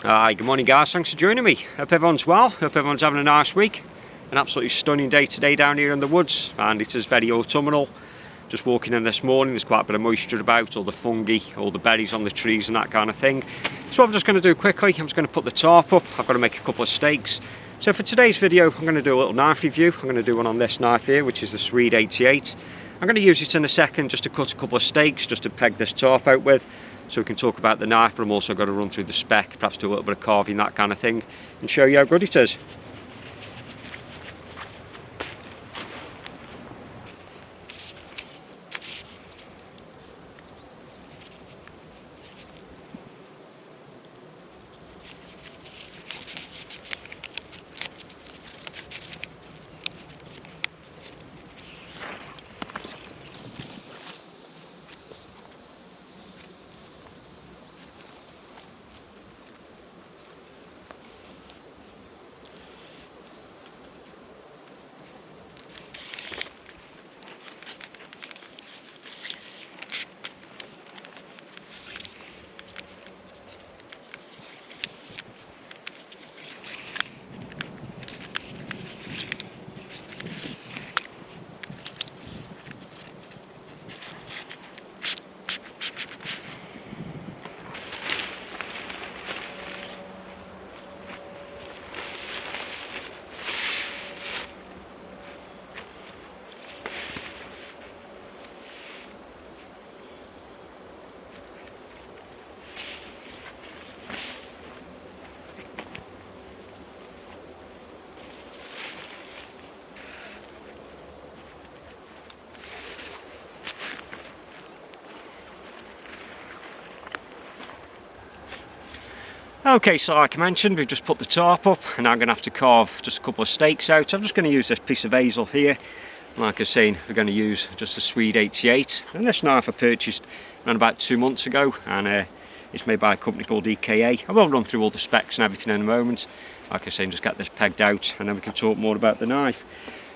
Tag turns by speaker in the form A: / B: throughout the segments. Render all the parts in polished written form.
A: Hi, good morning guys, thanks for joining me. Hope everyone's well, hope everyone's having a nice week. An absolutely stunning day today down here in the woods, and it is very autumnal. Just walking in this morning, there's quite a bit of moisture about, all the fungi, all the berries on the trees and that kind of thing. So what I'm just going to do quickly, I'm just going to put the tarp up. I've got to make a couple of stakes. So for today's video, I'm going to do a little knife review. I'm going to do one on this knife here, which is the Swede 88. I'm going to use it in a second just to cut a couple of stakes, just to peg this tarp out with, so we can talk about the knife, but I'm also going to run through the spec, perhaps do a little bit of carving, that kind of thing, and show you how good it is. Okay, so like I mentioned, we've just put the tarp up, and I'm going to have to carve just a couple of stakes out. So I'm just going to use this piece of hazel here. Like I was saying, we're going to use just the Swede 88. And this knife I purchased around about 2 months ago, and it's made by a company called EKA. I will run through all the specs and everything in a moment. Like I was saying, just get this pegged out, and then we can talk more about the knife.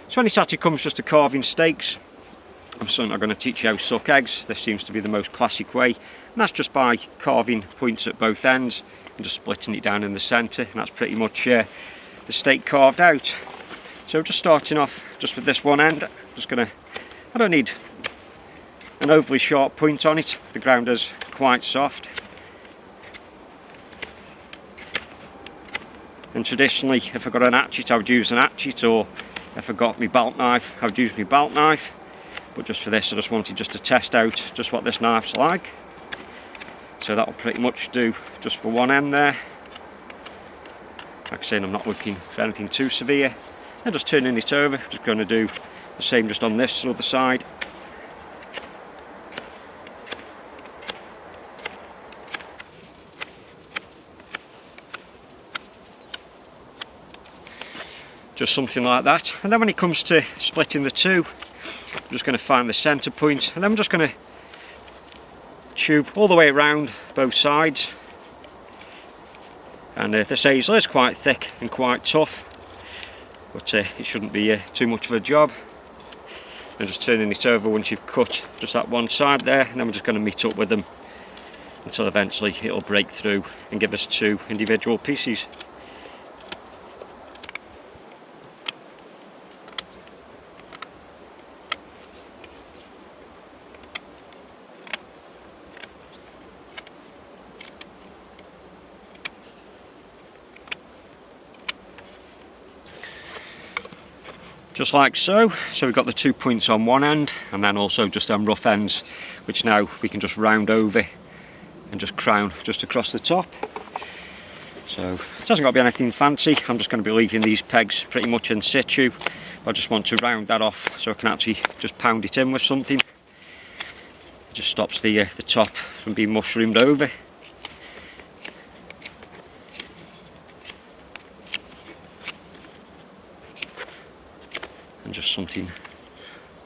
A: So when it actually comes just to carving stakes, I'm certainly not going to teach you how to suck eggs. This seems to be the most classic way, and that's just by carving points at both ends and just splitting it down in the centre, and that's pretty much the stake carved out. So just starting off just with this one end, I don't need an overly sharp point on it. The ground is quite soft, and traditionally if I got an hatchet I would use an hatchet, or if I got my belt knife I would use my belt knife, but just for this I just wanted just to test out just what this knife's like. So that'll pretty much do just for one end there. Like I said, I'm not looking for anything too severe. And just turning it over, just going to do the same just on this other side. Just something like that. And then when it comes to splitting the two, I'm just going to find the centre point, and then I'm just going to tube all the way around both sides. And this hazel is quite thick and quite tough, but it shouldn't be too much of a job. And just turning it over once you've cut just that one side there, and then we're just going to meet up with them until eventually it'll break through and give us two individual pieces. Just like so. So we've got the 2 points on one end, and then also just them rough ends, which now we can just round over and just crown just across the top. So it hasn't got to be anything fancy. I'm just going to be leaving these pegs pretty much in situ. I just want to round that off so I can actually just pound it in with something. It just stops the top from being mushroomed over. And just something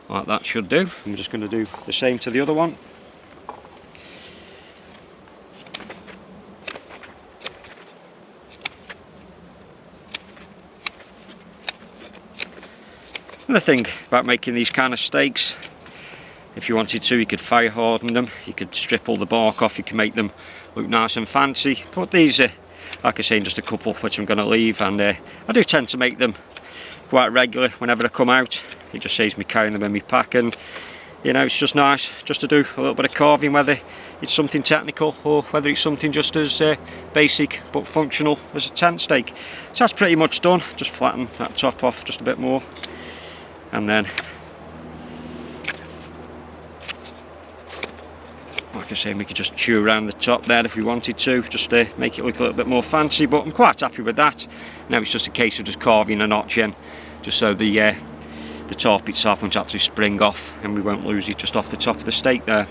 A: like that should do. I'm just going to do the same to the other one. Another thing about making these kind of stakes, if you wanted to, you could fire harden them, you could strip all the bark off, you can make them look nice and fancy, but these are like I say, just a couple which I'm going to leave, and I do tend to make them quite regular whenever I come out. It just saves me carrying them in my pack, and you know, it's just nice just to do a little bit of carving, whether it's something technical or whether it's something just as basic but functional as a tent stake. So that's pretty much done. Just flatten that top off just a bit more, and then like I say, we could just chew around the top there if we wanted to, just to make it look a little bit more fancy, but I'm quite happy with that. Now it's just a case of just carving a notch in, just so the top itself won't actually spring off and we won't lose it just off the top of the stake there.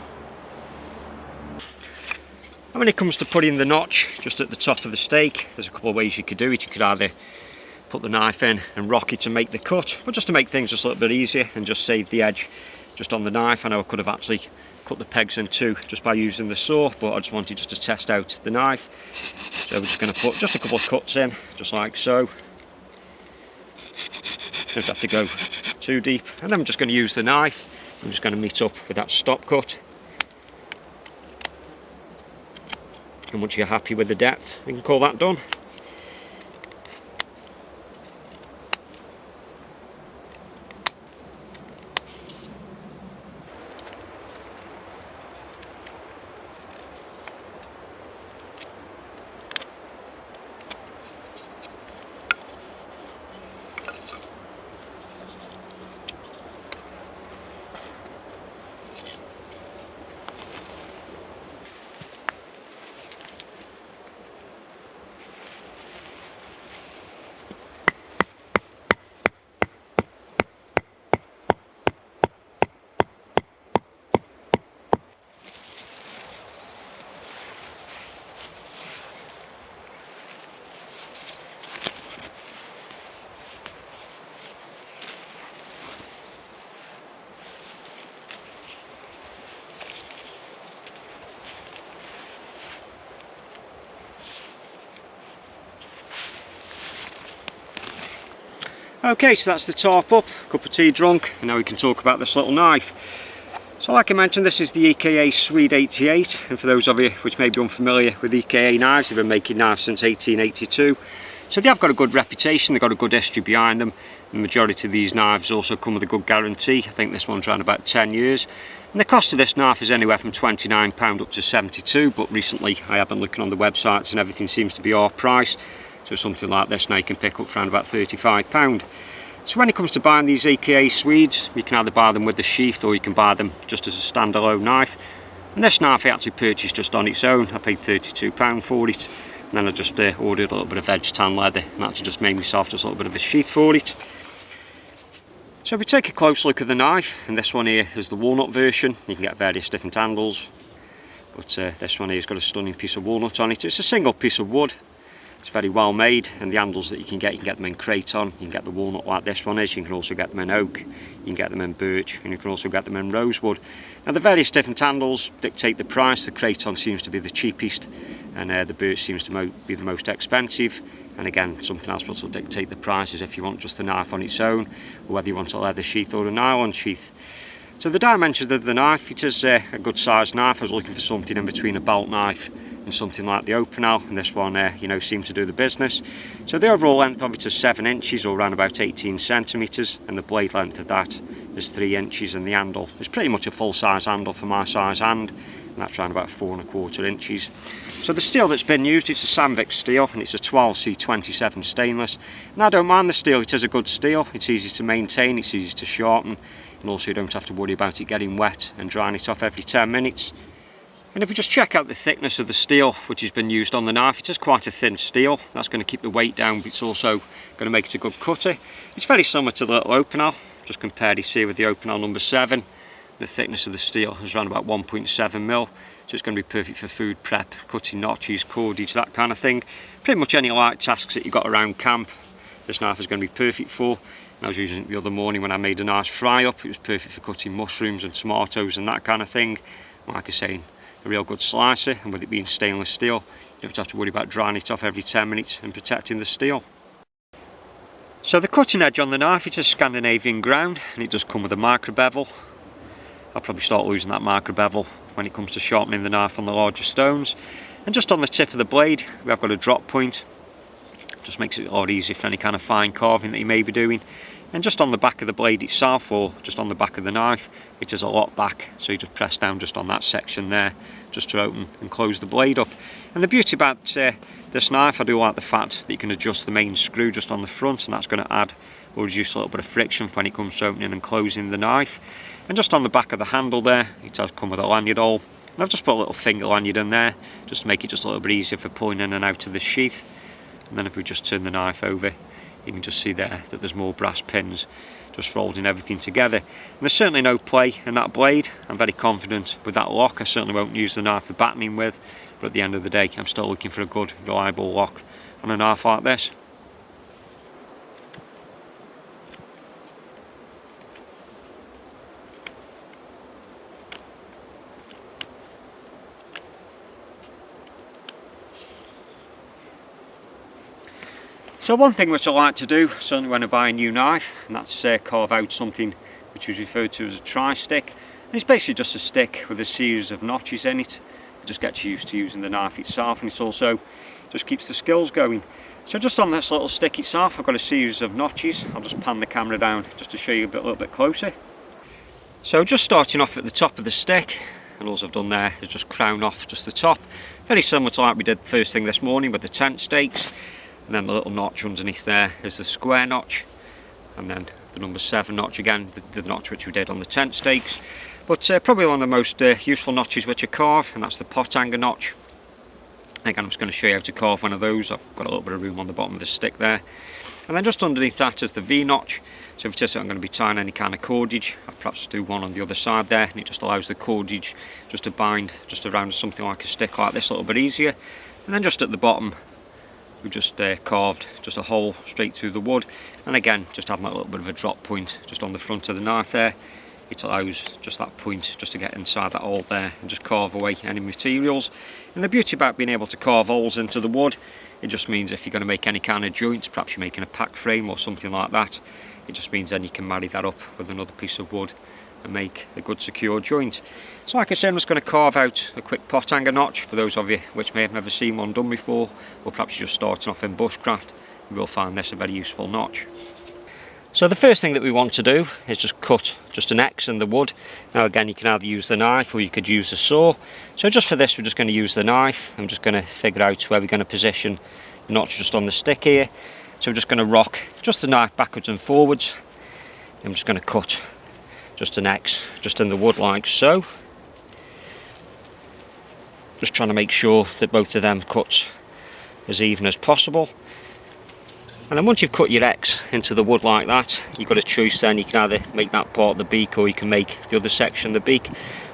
A: And when it comes to putting the notch just at the top of the stake, there's a couple of ways you could do it. You could either put the knife in and rock it to make the cut, but just to make things just a little bit easier and just save the edge just on the knife. I know I could have actually cut the pegs in two just by using the saw, but I just wanted just to test out the knife. So we're just going to put just a couple of cuts in, just like so. Don't have to go too deep, and then I'm just going to use the knife. I'm just going to meet up with that stop cut, and once you're happy with the depth, you can call that done. Okay, so that's the top up, cup of tea drunk, and now we can talk about this little knife. So like I mentioned, this is the EKA Swede 88, and for those of you which may be unfamiliar with EKA knives, they've been making knives since 1882. So they have got a good reputation, they've got a good history behind them. The majority of these knives also come with a good guarantee. I think this one's around about 10 years. And the cost of this knife is anywhere from £29 up to £72, but recently I have been looking on the websites and everything seems to be off price. So something like this now you can pick up for around about £35. So when it comes to buying these EKA Swedes, you can either buy them with the sheath or you can buy them just as a standalone knife. And this knife I actually purchased just on its own. I paid £32 for it, and then I just ordered a little bit of edge tan leather and actually just made myself just a little bit of a sheath for it. So we take a close look at the knife, and this one here is the walnut version. You can get various different handles, but this one here has got a stunning piece of walnut on it. It's a single piece of wood. It's very well made, and the handles that you can get them in craton. You can get the walnut like this one is, you can also get them in oak, you can get them in birch, and you can also get them in rosewood. Now the various different handles dictate the price. The craton seems to be the cheapest, and the birch seems to be the most expensive. And again, something else which will dictate the price is if you want just the knife on its own, or whether you want a leather sheath or a nylon sheath. So the dimensions of the knife, it is a good sized knife. I was looking for something in between a belt knife and something like the Opinel, and this one you know, seemed to do the business. So the overall length of it is 7 inches, or around about 18 centimetres, and the blade length of that is 3 inches, and the handle is pretty much a full size handle for my size hand, and that's around about 4¼ inches. So the steel that's been used, it's a Sandvik steel, and it's a 12C27 stainless, and I don't mind the steel. It is a good steel, it's easy to maintain, it's easy to sharpen, and also you don't have to worry about it getting wet and drying it off every 10 minutes. And if we just check out the thickness of the steel which has been used on the knife, it is quite a thin steel. That's going to keep the weight down, but it's also going to make it a good cutter. It's very similar to the little Opinel. Just compared this here with the Opinel number 7. The thickness of the steel is around about 1.7mm, so it's going to be perfect for food prep, cutting notches, cordage, that kind of thing. Pretty much any light tasks that you've got around camp, this knife is going to be perfect for. And I was using it the other morning when I made a nice fry up. It was perfect for cutting mushrooms and tomatoes and that kind of thing. Like I say, a real good slicer, and with it being stainless steel, you don't have to worry about drying it off every 10 minutes and protecting the steel. So the cutting edge on the knife, it's a Scandinavian ground, and it does come with a micro bevel. I'll probably start losing that micro bevel when it comes to sharpening the knife on the larger stones. And just on the tip of the blade we have got a drop point, just makes it a lot easier for any kind of fine carving that you may be doing. And just on the back of the blade itself, or just on the back of the knife, it is a lock back, so you just press down just on that section there just to open and close the blade up. And the beauty about this knife, I do like the fact that you can adjust the main screw just on the front, and that's going to add or reduce a little bit of friction when it comes to opening and closing the knife. And just on the back of the handle there, it does come with a lanyard hole, and I've just put a little finger lanyard in there just to make it just a little bit easier for pulling in and out of the sheath. And then if we just turn the knife over, you can just see there that there's more brass pins just holding everything together. And there's certainly no play in that blade. I'm very confident with that lock. I certainly won't use the knife for battening with, but at the end of the day I'm still looking for a good reliable lock on a knife like this. So one thing which I like to do, certainly when I buy a new knife, and that's carve out something which is referred to as a tri-stick. And it's basically just a stick with a series of notches in it. It just gets you used to using the knife itself, and it's also just keeps the skills going. So just on this little stick itself I've got a series of notches. I'll just pan the camera down just to show you a little bit closer. So just starting off at the top of the stick, and all I've done there is just crown off just the top. Very similar to like we did first thing this morning with the tent stakes. And then the little notch underneath there is the square notch, and then the number 7 notch again, the notch which we did on the tent stakes. But probably one of the most useful notches which I carve, and that's the pot hanger notch. Again, I'm just going to show you how to carve one of those. I've got a little bit of room on the bottom of the stick there. And then just underneath that is the V notch. So if it is that I'm going to be tying any kind of cordage, I'll perhaps do one on the other side there, and it just allows the cordage just to bind just around something like a stick like this a little bit easier. And then just at the bottom we just carved just a hole straight through the wood, and again just having a little bit of a drop point just on the front of the knife there. It allows just that point just to get inside that hole there and just carve away any materials. And the beauty about being able to carve holes into the wood, it just means if you're going to make any kind of joints, perhaps you're making a pack frame or something like that, it just means then you can marry that up with another piece of wood and make a good secure joint. So like I said, I'm just going to carve out a quick pot hanger notch. For those of you which may have never seen one done before, or perhaps you're just starting off in bushcraft, you will find this a very useful notch. So the first thing that we want to do is just cut just an X in the wood. Now again, you can either use the knife or you could use a saw. So just for this we're just going to use the knife. I'm just going to figure out where we're going to position the notch just on the stick here. So we're just going to rock just the knife backwards and forwards. I'm just going to cut just an X just in the wood like so. Just trying to make sure that both of them cuts as even as possible. And then once you've cut your X into the wood like that, you've got a choice then. You can either make that part the beak or you can make the other section the beak.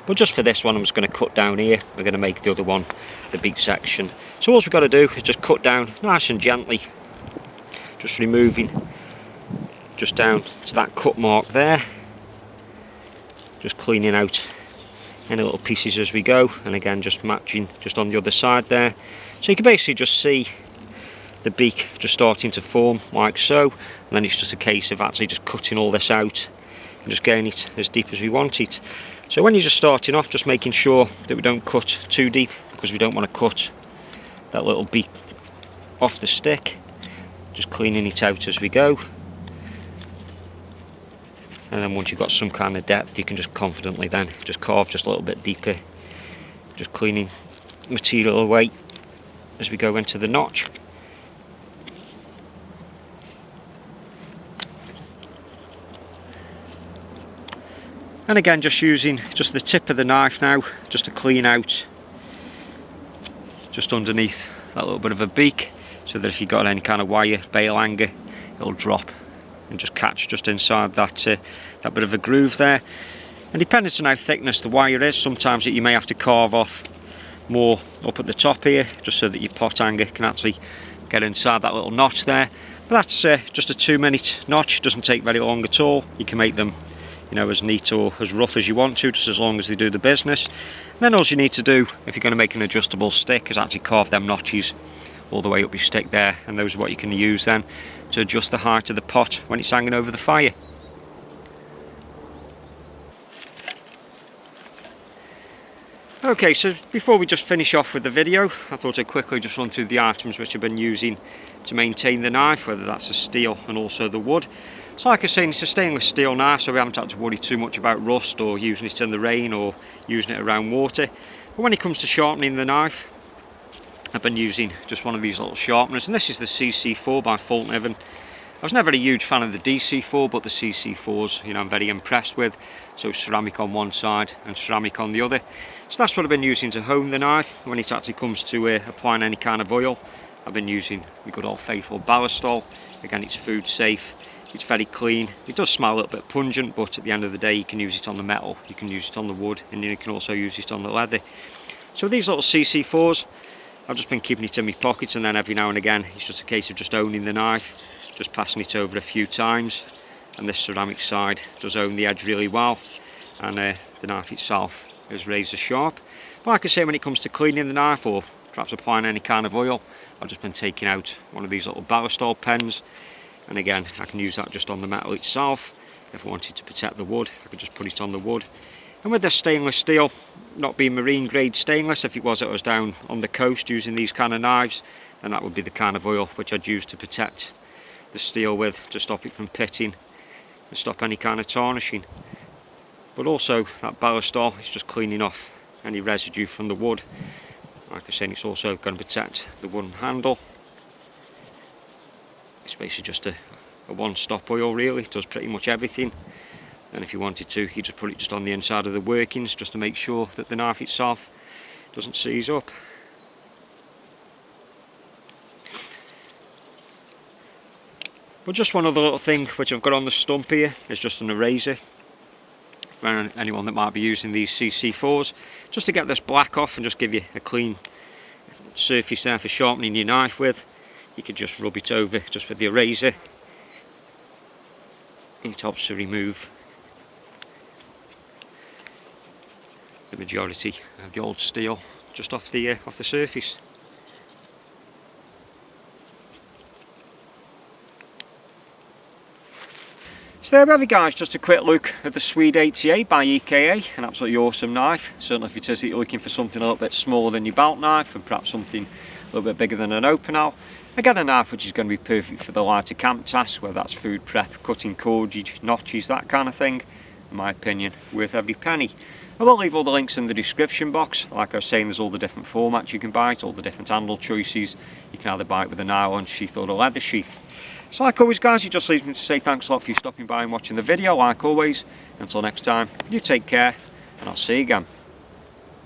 A: But just for this one I'm just going to cut down here. We're going to make the other one the beak section. So all we've got to do is just cut down nice and gently, just removing just down to that cut mark there, just cleaning out any little pieces as we go, and again just matching just on the other side there. So you can basically just see the beak just starting to form like so, and then it's just a case of actually just cutting all this out and just getting it as deep as we want it. So when you're just starting off, just making sure that we don't cut too deep, because we don't want to cut that little beak off the stick. Just cleaning it out as we go, and then once you've got some kind of depth you can just confidently then just carve just a little bit deeper, just cleaning material away as we go into the notch. And again just using just the tip of the knife now just to clean out just underneath that little bit of a beak, so that if you've got any kind of wire, bail hanger, it'll drop and just catch just inside that that bit of a groove there. And depending on how thickness the wire is, sometimes you may have to carve off more up at the top here, just so that your pot hanger can actually get inside that little notch there. But that's just a 2-minute notch. It doesn't take very long at all. You can make them, you know, as neat or as rough as you want to, just as long as they do the business. And then all you need to do, if you're going to make an adjustable stick, is actually carve them notches all the way up your stick there, and those are what you can use then to adjust the height of the pot when it's hanging over the fire. Okay, so before we just finish off with the video, I thought I'd quickly just run through the items which I've been using to maintain the knife, whether that's the steel and also the wood. So like I was saying, it's a stainless steel knife, so we haven't had to worry too much about rust or using it in the rain or using it around water. But when it comes to sharpening the knife, I've been using just one of these little sharpeners, and this is the CC4 by Fulton Evan. I was never a huge fan of the DC4, but the CC4s, you know, I'm very impressed with. So ceramic on one side and ceramic on the other. So that's what I've been using to hone the knife. When it actually comes to applying any kind of oil, I've been using the good old faithful Ballistol. Again, it's food safe, it's very clean. It does smell a little bit pungent, but at the end of the day, you can use it on the metal, you can use it on the wood, and you can also use it on the leather. So these little CC4s, I've just been keeping it in my pockets, and then every now and again, it's just a case of just owning the knife, just passing it over a few times. And this ceramic side does own the edge really well, and the knife itself is razor sharp. But like I say, when it comes to cleaning the knife or perhaps applying any kind of oil, I've just been taking out one of these little Ballistol pens, and again I can use that just on the metal itself. If I wanted to protect the wood, I could just put it on the wood. And with this stainless steel, not being marine grade stainless, if it was I was down on the coast using these kind of knives, then that would be the kind of oil which I'd use to protect the steel with, to stop it from pitting and stop any kind of tarnishing. But also that Ballistol is just cleaning off any residue from the wood. Like I said, it's also going to protect the wooden handle. It's basically just a one-stop oil really, it does pretty much everything. And if you wanted to, you just put it just on the inside of the workings just to make sure that the knife itself doesn't seize up. But just one other little thing which I've got on the stump here is just an eraser. For anyone that might be using these CC4s, just to get this black off and just give you a clean surface there for sharpening your knife with, you could just rub it over just with the eraser. It helps to remove the majority of the old steel just off the surface. So there we have it guys, just a quick look at the Swede 88 by EKA, an absolutely awesome knife. Certainly if it is that you're looking for something a little bit smaller than your belt knife and perhaps something a little bit bigger than an opinel. Again, a knife which is going to be perfect for the lighter camp tasks, whether that's food prep, cutting cordage, notches, that kind of thing. In my opinion, worth every penny. I will leave all the links in the description box. Like I was saying, there's all the different formats you can buy it, all the different handle choices. You can either buy it with a nylon sheath or a leather sheath. So like always guys, it just leaves me to say thanks a lot for you stopping by and watching the video, like always. Until next time, you take care, and I'll see you again.